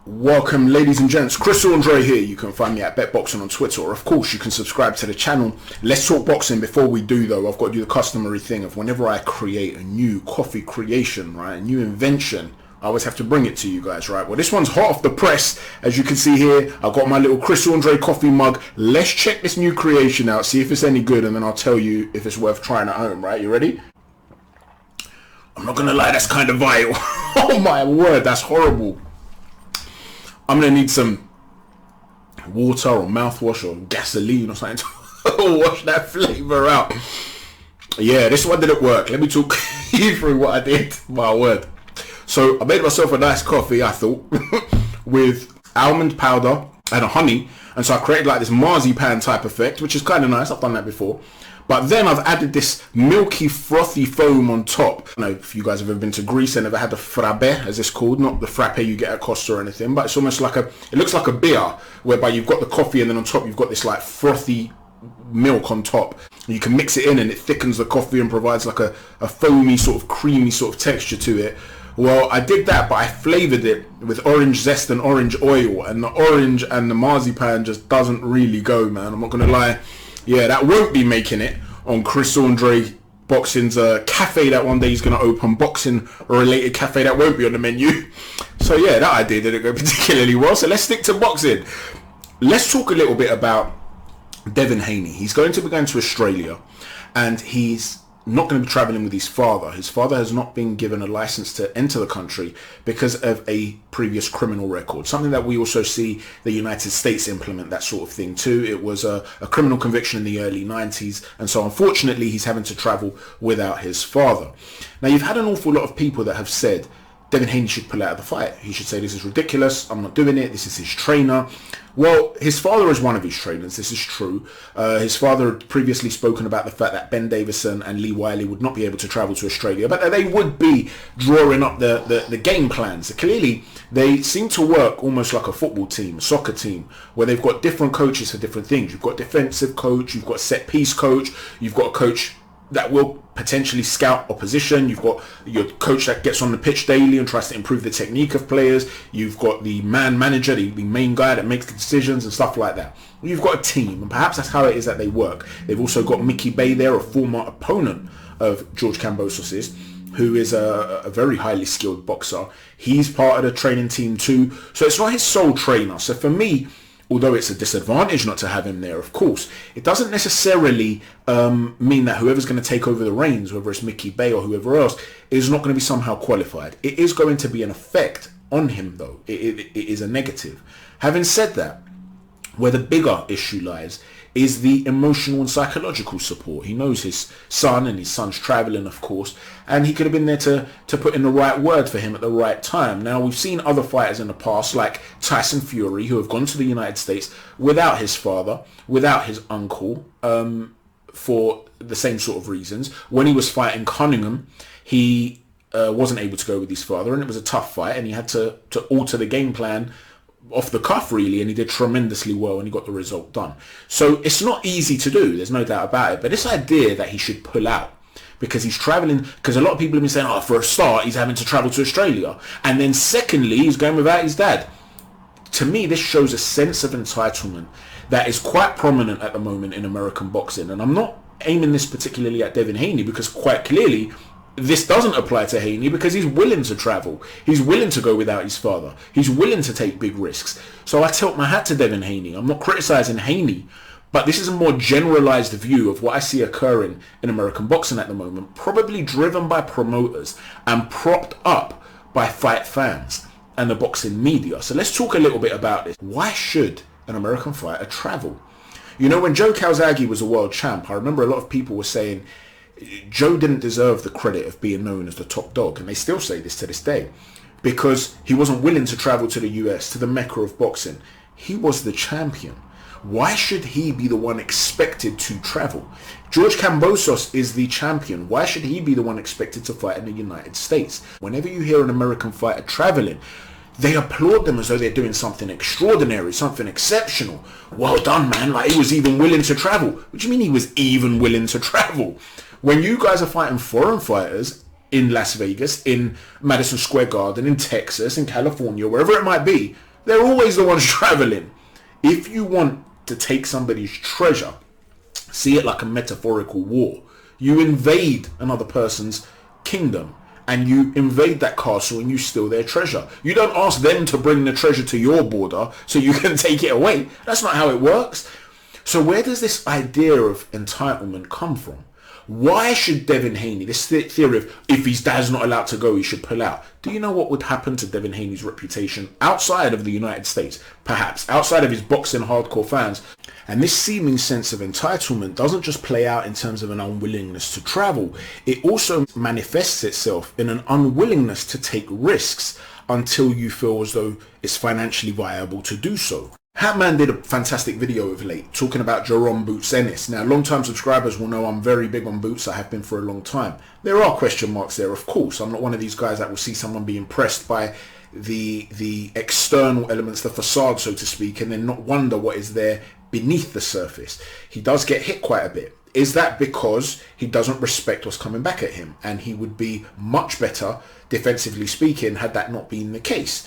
Welcome, ladies and gents. Chris Andre here. You can find me at BetBoxing on Twitter, or of course you can subscribe to the channel. Let's talk boxing. Before we do though, I've got to do the customary thing of whenever I create a new coffee creation, right, a new invention, I always have to bring it to you guys, right? Well, this one's hot off the press. As you can see here, I've got my little Chris Andre coffee mug. Let's check this new creation out, see if it's any good, and then I'll tell you if it's worth trying at home, right? You ready? I'm not gonna lie, that's kind of vile. Oh my word, that's horrible. I'm going to need some water or mouthwash or gasoline or something to wash that flavour out. Yeah, this one didn't work. Let me talk you through what I did. My word. So I made myself a nice coffee, I thought, with almond powder and a honey. And so I created like this marzipan type effect, which is kind of nice. I've done that before. But then I've added this milky, frothy foam on top. I don't know if you guys have ever been to Greece and ever had the frappe, as it's called. Not the frappe you get at Costa or anything, but it's almost like it looks like a beer, whereby you've got the coffee and then on top you've got this like frothy milk on top. You can mix it in and it thickens the coffee and provides like a foamy, sort of creamy sort of texture to it. Well, I did that, but I flavoured it with orange zest and orange oil, and the orange and the marzipan just doesn't really go, man. I'm not going to lie. Yeah, that won't be making it on Chris Andre Boxing's cafe that one day he's going to open, boxing related cafe that won't be on the menu. So yeah, that idea didn't go particularly well. So let's stick to boxing. Let's talk a little bit about Devin Haney. He's going to be going to Australia, and he's not going to be traveling with his father. His father has not been given a license to enter the country because of a previous criminal record. Something that we also see the United States implement, that sort of thing too. It was a criminal conviction in the early 90s. And so unfortunately, he's having to travel without his father. Now, you've had an awful lot of people that have said Devin Haney should pull out of the fight. He should say, this is ridiculous. I'm not doing it. This is his trainer. Well, his father is one of his trainers. This is true. His father had previously spoken about the fact that Ben Davison and Lee Wiley would not be able to travel to Australia, but that they would be drawing up the game plans. Clearly, they seem to work almost like a football team, a soccer team, where they've got different coaches for different things. You've got defensive coach, you've got set piece coach, you've got a coach that will potentially scout opposition. You've got your coach that gets on the pitch daily and tries to improve the technique of players. You've got the man manager, the main guy that makes the decisions and stuff like that. You've got a team, and perhaps that's how it is that they work. They've also got Mickey Bay there, a former opponent of George Kambosos's, who is a very highly skilled boxer. He's part of the training team too. So it's not his sole trainer. So for me, although it's a disadvantage not to have him there, of course, it doesn't necessarily mean that whoever's going to take over the reins, whether it's Mickey Bay or whoever else, is not going to be somehow qualified. It is going to be an effect on him, though. It is a negative. Having said that, where the bigger issue lies is the emotional and psychological support. He knows his son, and his son's traveling, of course, and he could have been there to put in the right word for him at the right time. Now, we've seen other fighters in the past, like Tyson Fury, who have gone to the United States without his father, without his uncle, for the same sort of reasons. When he was fighting Cunningham, he wasn't able to go with his father, and it was a tough fight, and he had to alter the game plan off the cuff, really, and he did tremendously well, and he got the result done. So it's not easy to do, there's no doubt about it, but this idea that he should pull out because he's traveling, because a lot of people have been saying, oh, for a start he's having to travel to Australia, and then secondly he's going without his dad. To me, this shows a sense of entitlement that is quite prominent at the moment in American boxing, and I'm not aiming this particularly at Devin Haney, because quite clearly this doesn't apply to Haney, because he's willing to travel. He's willing to go without his father. He's willing to take big risks. So I tilt my hat to Devin Haney. I'm not criticizing Haney, but this is a more generalized view of what I see occurring in American boxing at the moment, probably driven by promoters and propped up by fight fans and the boxing media. So let's talk a little bit about this. Why should an American fighter travel? You know, when Joe Calzaghe was a world champ, I remember a lot of people were saying Joe didn't deserve the credit of being known as the top dog, and they still say this to this day, because he wasn't willing to travel to the US, to the mecca of boxing. He was the champion. Why should he be the one expected to travel? George Kambosos is the champion. Why should he be the one expected to fight in the United States? Whenever you hear an American fighter traveling, they applaud them as though they're doing something extraordinary, something exceptional. Well done, man. Like, he was even willing to travel. What do you mean he was even willing to travel? When you guys are fighting foreign fighters in Las Vegas, in Madison Square Garden, in Texas, in California, wherever it might be, They're always the ones traveling. If you want to take somebody's treasure, see it like a metaphorical war. You invade another person's kingdom and you invade that castle and you steal their treasure. You don't ask them to bring the treasure to your border so you can take it away. That's not how it works. So where does this idea of entitlement come from? Why should Devin Haney, this theory of if his dad's not allowed to go, he should pull out. Do you know what would happen to Devin Haney's reputation outside of the United States? Perhaps outside of his boxing hardcore fans. And this seeming sense of entitlement doesn't just play out in terms of an unwillingness to travel. It also manifests itself in an unwillingness to take risks until you feel as though it's financially viable to do so. Hatman did a fantastic video of late talking about Jerome Boots Ennis. Now, long-time subscribers will know I'm very big on Boots. I have been for a long time. There are question marks there, of course. I'm not one of these guys that will see someone be impressed by the external elements, the facade, so to speak, and then not wonder what is there beneath the surface. He does get hit quite a bit. Is that because he doesn't respect what's coming back at him? And he would be much better, defensively speaking, had that not been the case.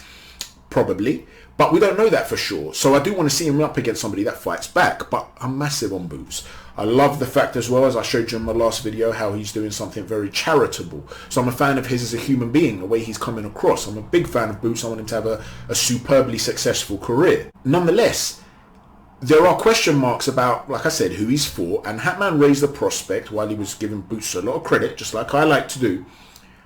Probably. But we don't know that for sure. So I do want to see him up against somebody that fights back. But I'm massive on Boots. I love the fact as well, as I showed you in my last video, how he's doing something very charitable. So I'm a fan of his as a human being, the way he's coming across. I'm a big fan of Boots. I want him to have a superbly successful career. Nonetheless, there are question marks about, like I said, who he's for. And Hatman raised the prospect, while he was giving Boots a lot of credit, just like I like to do,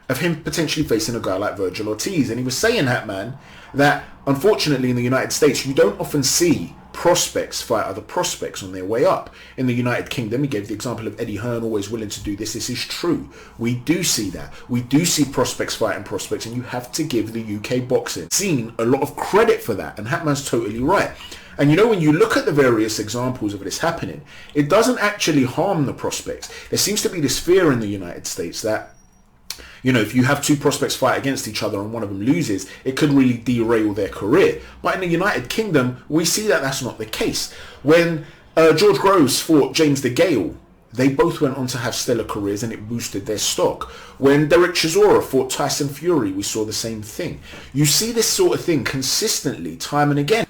of him potentially facing a guy like Virgil Ortiz. And he was saying, Hatman, that unfortunately in the United States, you don't often see prospects fight other prospects on their way up. In the United Kingdom, he gave the example of Eddie Hearn, always willing to do this. This is true. We do see that. We do see prospects fighting prospects, and you have to give the UK boxing scene a lot of credit for that. And Hatman's totally right. And you know, when you look at the various examples of this happening, it doesn't actually harm the prospects. There seems to be this fear in the United States that, you know, if you have two prospects fight against each other and one of them loses, it could really derail their career. But in the United Kingdom, we see that that's not the case. When George Groves fought James DeGale, they both went on to have stellar careers and it boosted their stock. When Derek Chisora fought Tyson Fury, we saw the same thing. You see this sort of thing consistently, time and again.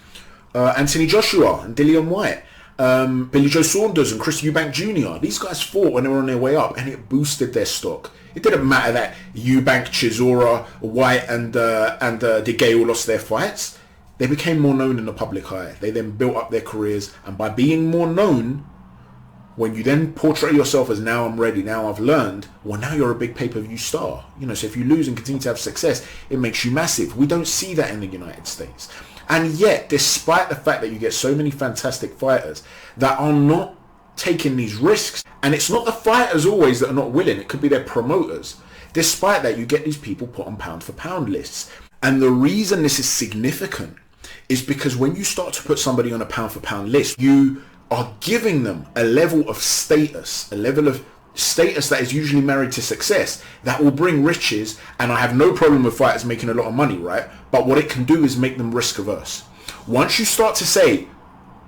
Anthony Joshua and Dillian White, Billy Joe Saunders and Chris Eubank Jr. These guys fought when they were on their way up and it boosted their stock. It didn't matter that Eubank, Chisora, White and DeGale lost their fights. They became more known in the public eye. They then built up their careers, and by being more known, when you then portray yourself as now I'm ready, now I've learned, well, now you're a big pay-per-view star. You know, so if you lose and continue to have success, it makes you massive. We don't see that in the United States. And yet, despite the fact that you get so many fantastic fighters that are not taking these risks, and it's not the fighters always that are not willing, it could be their promoters. Despite that, you get these people put on pound for pound lists. And the reason this is significant is because when you start to put somebody on a pound for pound list, you are giving them a level of status, that is usually married to success, that will bring riches. And I have no problem with fighters making a lot of money, right? But what it can do is make them risk averse. Once you start to say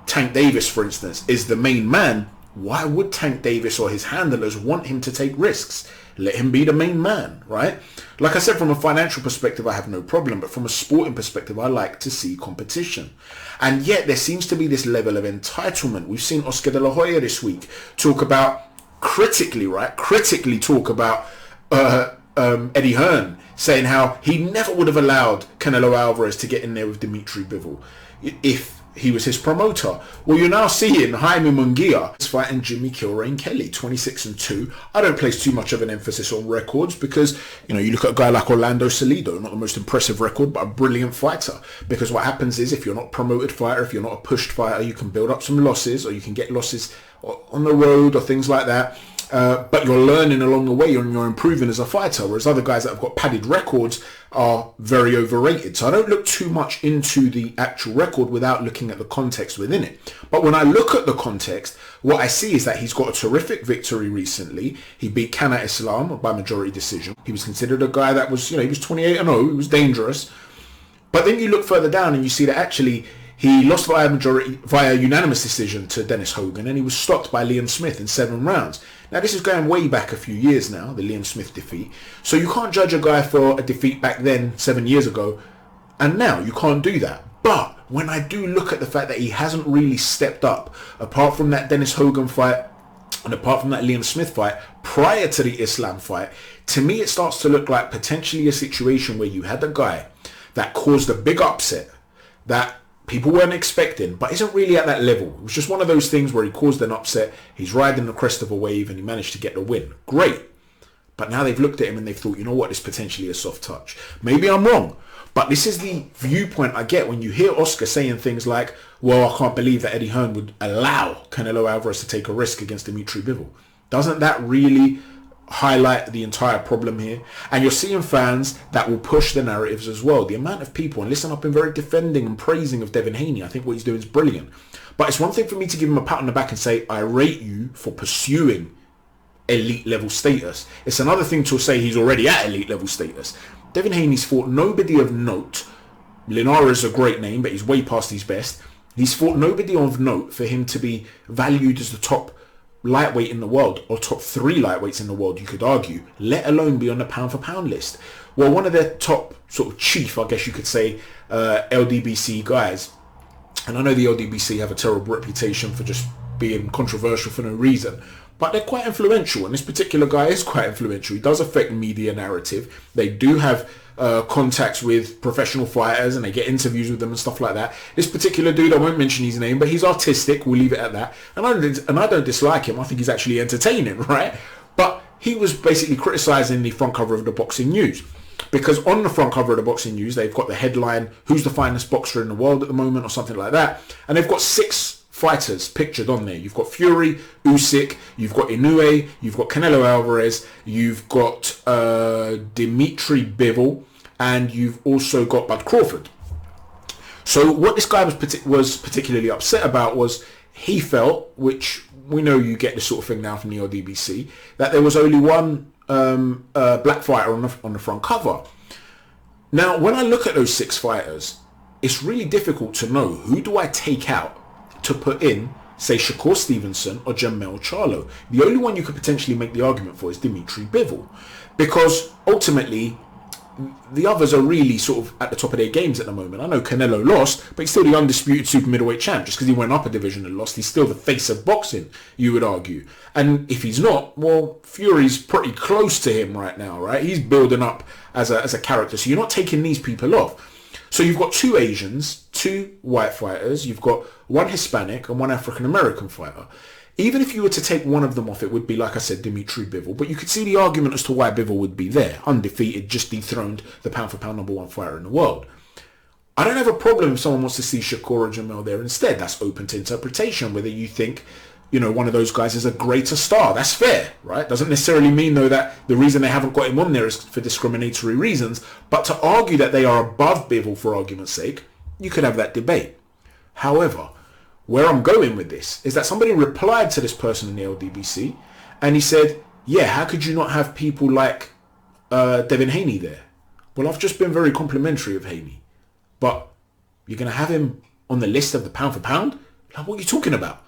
Tank Davis, for instance, is the main man, why would Tank Davis or his handlers want him to take risks? Let him be the main man, right? Like I said, from a financial perspective, I have no problem. But from a sporting perspective, I like to see competition. And yet there seems to be this level of entitlement. We've seen Oscar De La Hoya this week talk about, critically talk about Eddie Hearn, saying how he never would have allowed Canelo Alvarez to get in there with Dimitri Bivol if he was his promoter. Well, you're now seeing Jaime Munguia is fighting Jimmy Kilrain Kelly, 26-2. I don't place too much of an emphasis on records because, you know, you look at a guy like Orlando Salido, not the most impressive record, but a brilliant fighter. Because what happens is, if you're not a promoted fighter, if you're not a pushed fighter, you can build up some losses, or you can get losses on the road or things like that. But you're learning along the way and you're improving as a fighter, whereas other guys that have got padded records are very overrated. So I don't look too much into the actual record without looking at the context within it. But when I look at the context, what I see is that he's got a terrific victory recently. He beat Kana Islam by majority decision. He was considered a guy that was, you know, he was 28-0, he was dangerous. But then you look further down and you see that actually he lost via unanimous decision to Dennis Hogan, and he was stopped by Liam Smith in 7 rounds. Now, this is going way back a few years now, the Liam Smith defeat. So you can't judge a guy for a defeat back then, 7 years ago, and now you can't do that. But when I do look at the fact that he hasn't really stepped up, apart from that Dennis Hogan fight, and apart from that Liam Smith fight, prior to the Islam fight, to me it starts to look like potentially a situation where you had a guy that caused a big upset that people weren't expecting, but isn't really at that level. It was just one of those things where he caused an upset, he's riding the crest of a wave, and he managed to get the win. Great. But now they've looked at him and they've thought, you know what, this is potentially a soft touch. Maybe I'm wrong, but this is the viewpoint I get when you hear Oscar saying things like, well, I can't believe that Eddie Hearn would allow Canelo Alvarez to take a risk against Dimitri Bivol. Doesn't that really highlight the entire problem here? And you're seeing fans that will push the narratives as well. The amount of people, and listen, I've been very defending and praising of Devin Haney. I think what he's doing is brilliant. But it's one thing for me to give him a pat on the back and say, I rate you for pursuing elite level status. It's another thing to say he's already at elite level status. Devin Haney's fought nobody of note. Linares is a great name, but he's way past his best. He's fought nobody of note for him to be valued as the top lightweight in the world, or top 3 lightweights in the world, you could argue, let alone be on the pound for pound list. Well, one of their top sort of chief, I guess you could say, LDBC guys, and I know the LDBC have a terrible reputation for just being controversial for no reason, but they're quite influential, and this particular guy is quite influential. He does affect media narrative. They do have contacts with professional fighters, and they get interviews with them and stuff like that. This particular dude, I won't mention his name, but he's artistic, we'll leave it at that. And I don't dislike him. I think he's actually entertaining, right? But he was basically criticizing the front cover of the Boxing News, because on the front cover of the Boxing News, they've got the headline, who's the finest boxer in the world at the moment, or something like that, and they've got 6 fighters pictured on there. You've got Fury, Usyk, you've got Inoue, you've got Canelo Alvarez, you've got Dimitri Bivol, and you've also got Bud Crawford. So what this guy was particularly upset about was he felt, which we know you get this sort of thing now from the LDBC, that there was only one black fighter on the front cover. Now, when I look at those 6 fighters, it's really difficult to know who do I take out to put in, say, Shakur Stevenson or Jermell Charlo. The only one you could potentially make the argument for is Dimitri Bivol, because ultimately the others are really sort of at the top of their games at the moment. I know Canelo lost, but he's still the undisputed super middleweight champ. Just because he went up a division and lost, he's still the face of boxing, you would argue. And if he's not, well, Fury's pretty close to him right now, right? He's building up as a character. So you're not taking these people off. So you've got 2 Asians, 2 white fighters, you've got 1 Hispanic and 1 African American fighter. Even if you were to take one of them off, it would be, like I said, Dimitri Bivol. But you could see the argument as to why Bivol would be there, undefeated, just dethroned the pound for pound #1 fighter in the world. I don't have a problem if someone wants to see Shakur or Jermell there instead. That's open to interpretation, whether you think, you know, one of those guys is a greater star. That's fair, right? Doesn't necessarily mean, though, that the reason they haven't got him on there is for discriminatory reasons. But to argue that they are above Bivol, for argument's sake, you could have that debate. However, where I'm going with this is that somebody replied to this person in the LDBC, and he said, yeah, how could you not have people like Devin Haney there? Well, I've just been very complimentary of Haney, but you're going to have him on the list of the pound for pound? Like, what are you talking about?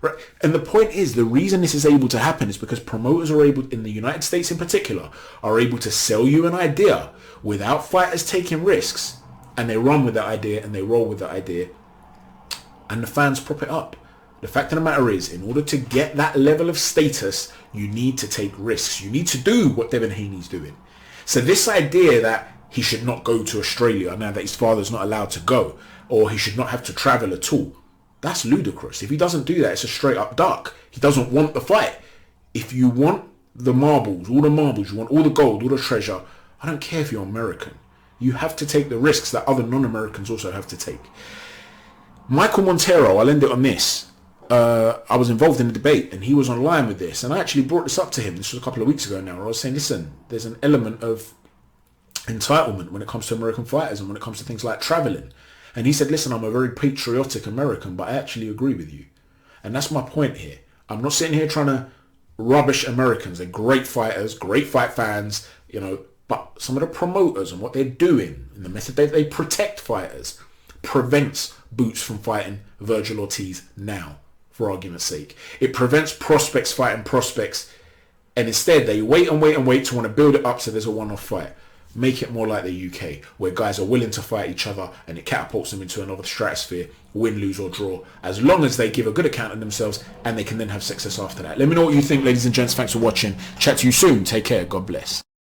Right. And the point is, the reason this is able to happen is because promoters are able, in the United States in particular, are able to sell you an idea without fighters taking risks, and they run with that idea and they roll with that idea, and the fans prop it up. The fact of the matter is, in order to get that level of status, you need to take risks. You need to do what Devin Haney's doing. So this idea that he should not go to Australia now that his father's not allowed to go, or he should not have to travel at all, that's ludicrous. If he doesn't do that, it's a straight up duck. He doesn't want the fight. If you want the marbles, you want all the gold, all the treasure, I don't care if you're American. You have to take the risks that other non-Americans also have to take. Michael Montero, I'll end it on this. I was involved in a debate and he was online with this, and I actually brought this up to him. This was a couple of weeks ago now, where I was saying, listen, there's an element of entitlement when it comes to American fighters and when it comes to things like traveling. And he said, listen, I'm a very patriotic American, but I actually agree with you. And that's my point here. I'm not sitting here trying to rubbish Americans. They're great fighters, great fight fans, you know, but some of the promoters and what they're doing and the method they protect fighters prevents Boots from fighting Virgil Ortiz now, for argument's sake. It prevents prospects fighting prospects, and instead they wait to want to build it up so there's a one-off fight. Make it more like the UK, where guys are willing to fight each other and it catapults them into another stratosphere, win, lose or draw, as long as they give a good account of themselves and they can then have success after that. Let me know what you think, ladies and gents. Thanks for watching. Chat to you soon. Take care. God bless.